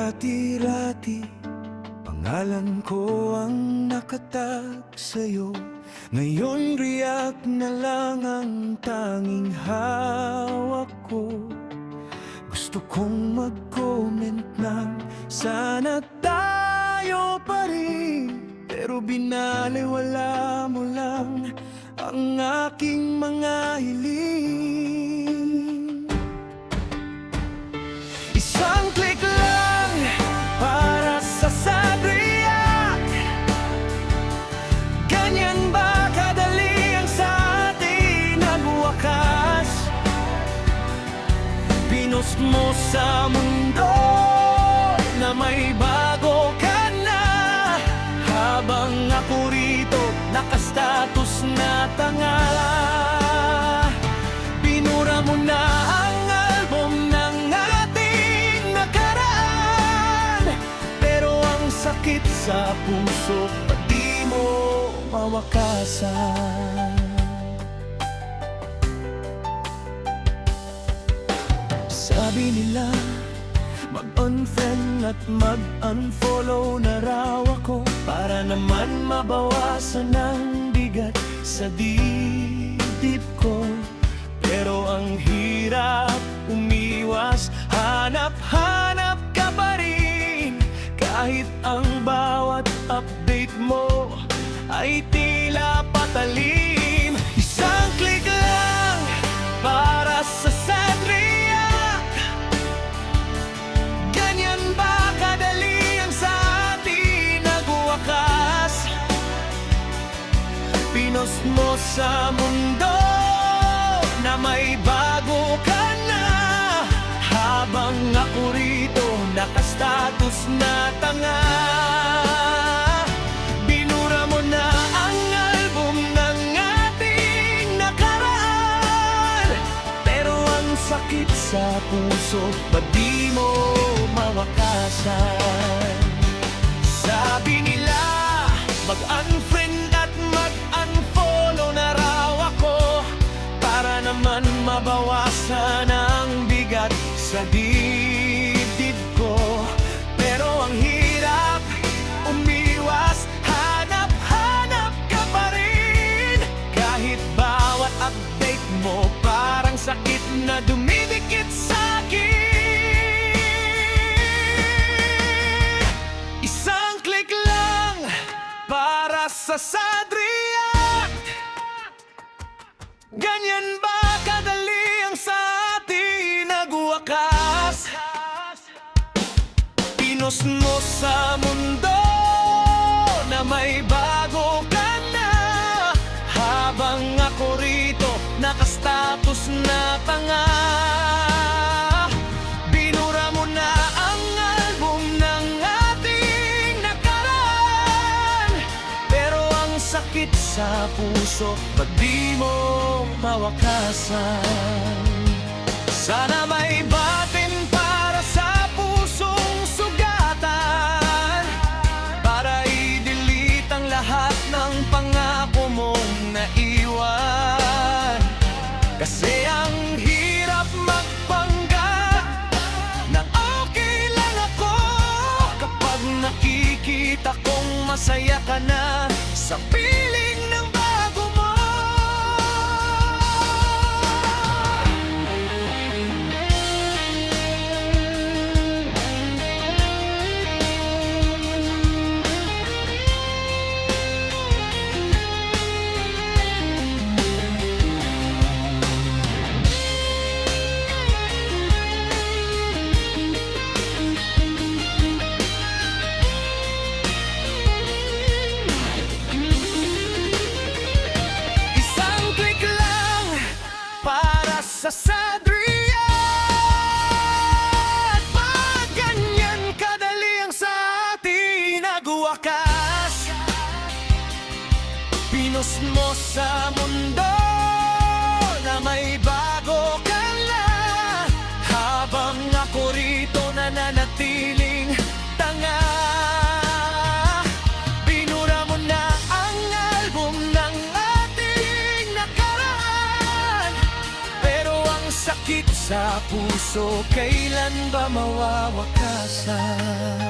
Dati-rati, pangalan ko ang nakatag sa'yo. Ngayon react na lang ang tanging hawak ko. Gusto kong mag-comment ng sana tayo pa rin, pero binaliwala mo lang ang aking mga hiling. Isang click lang para sa sad react. Ganyan ba kadali ang sa atin nagwakas? Pinost mo sa mundo na may bago ka na, habang ako rito nakastatus na tanga. Binura mo na ang album ng ating nakaraan, pero ang sakit sa puso pati mo mawakasan. Sabi nila mag-unfriend at mag-unfollow na raw ako, para naman mabawasan ang bigat sa dibdib ko. Pero ang hirap umiwas, hanap-hanap ka pa rin, kahit ang bawat update mo ay tila patalim. Isang click lang para sa sad react. Ganyan ba kadali ang sa atin nagwakas? Pinost mo sa mundo na may bago ka na, habang ako rito nakastatus na tanga. Binura mo na ang album ng ating nakaraan, pero ang sakit sa puso pa di mo mawakasan. Sabi nila mag-unfriend at mag-unfollow na raw ako, para naman mabawasan ang bigat sa dibdib ko. Pero ang hirap umiwas, hanap-hanap ka pa rin, kahit bawat update mo parang sakit na dumidikit sa'kin. Isang click lang para sa sad react. Ganyan ba kadali ang sa atin nagwakas? Pinost mo sa mundo na may bago ka na, habang ako rito nakastatus na tanga. Binura mo na ang album ng ating nakaraan, pero ang sakit sa puso ba't di mo mawakasan? Sana may batin para sa pusong sugatan, para i-delete ang lahat ng pangako mong naiwan. Kasi ang hirap magpanggap na okay lang ako, kapag nakikita kong masaya ka na sa piling ng bago mo. Sa sad react, ba't ganyan kadali ang sa atin nagwakas? Pinost mo sa mundo na may bago ka na, habang ako rito nananatiling tanga. Binura mo na ang album ng ating nakaraan, pero ang sakit sa sa puso, kailan ba mawawakasan?